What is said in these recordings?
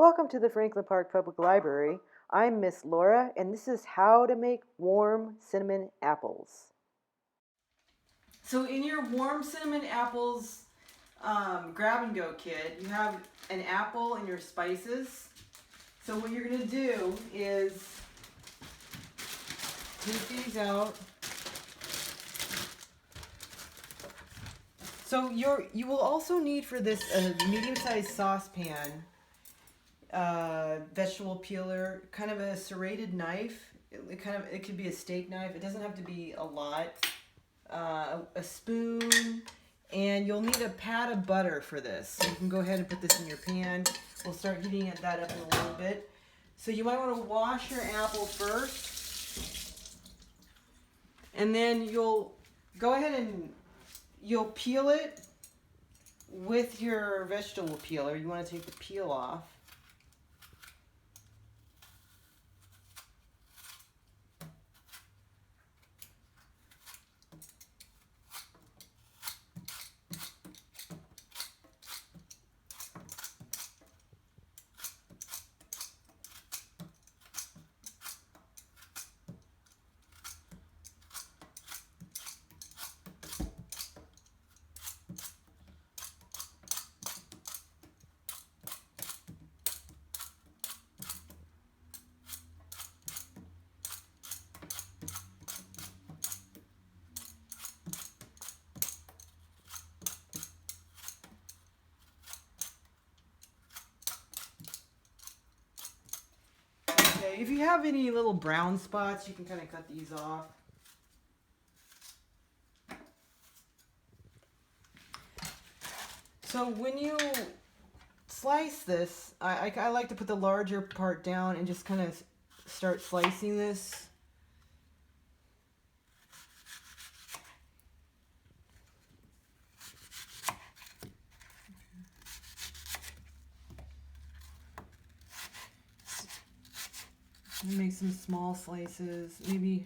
Welcome to the Franklin Park Public Library. I'm Miss Laura, and this is how to make warm cinnamon apples. So in your warm cinnamon apples grab and go kit, you have an apple and your spices. So what you're going to do is take these out. So you will also need for this a medium-sized saucepan, vegetable peeler, kind of a serrated knife. It could be a steak knife. It doesn't have to be a lot. A spoon, and you'll need a pat of butter for this. So you can go ahead and put this in your pan. We'll start heating that up in a little bit. So you might want to wash your apple first, and then you'll go ahead and you'll peel it with your vegetable peeler. You want to take the peel off. Okay, if you have any little brown spots, you can kind of cut these off. So when you slice this, I like to put the larger part down and just kind of start slicing this. And make some small slices, maybe.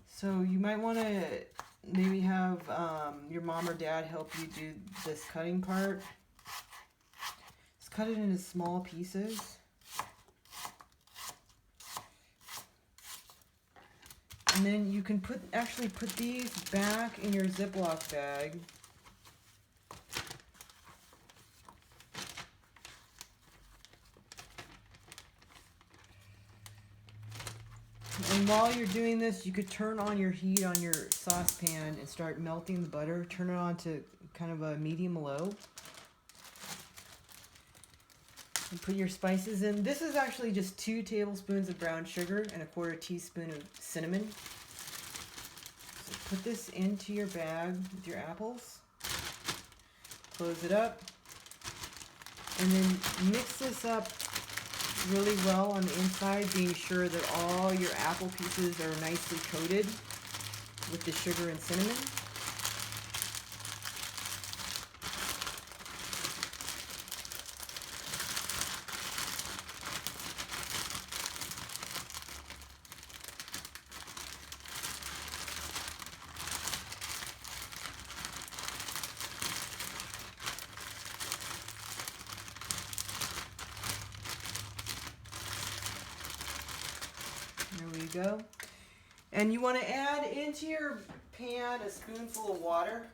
So you might want to maybe have your mom or dad help you do this cutting part. Just cut it into small pieces. And then you can actually put these back in your Ziploc bag. And while you're doing this, you could turn on your heat on your saucepan and start melting the butter. Turn it on to kind of a medium-low. And put your spices in. This is actually just 2 tablespoons of brown sugar and a 1/4 teaspoon of cinnamon. So put this into your bag with your apples. Close it up. And then mix this up really well on the inside, being sure that all your apple pieces are nicely coated with the sugar and cinnamon. There we go. And you want to add into your pan a spoonful of water.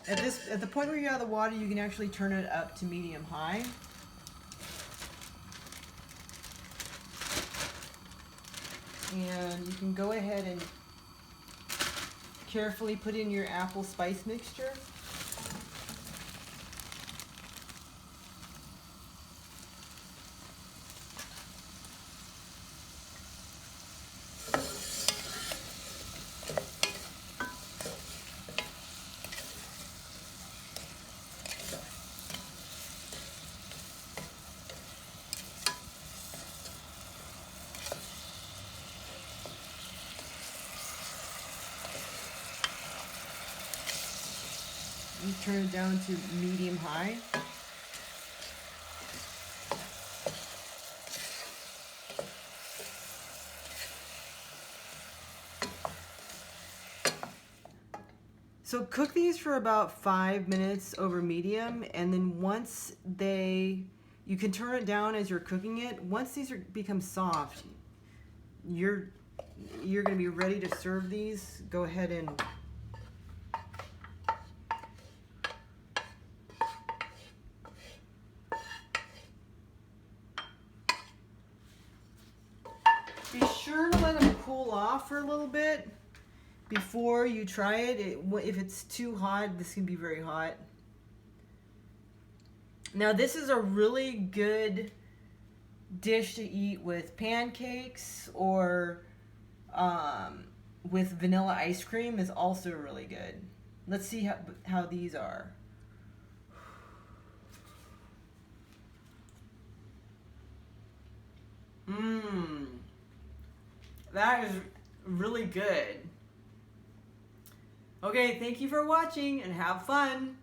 At the point where you have the water, you can actually turn it up to medium-high. And you can go ahead and carefully put in your apple spice mixture. You turn it down to medium-high. So cook these for about 5 minutes over medium, and then once you can turn it down as you're cooking it. Once these become soft, you're gonna be ready to serve these. Go ahead and be sure to let them cool off for a little bit before you try it. If it's too hot, this can be very hot. Now this is a really good dish to eat with pancakes, or with vanilla ice cream is also really good. Let's see how these are. Mmm. That is really good. Okay, thank you for watching and have fun.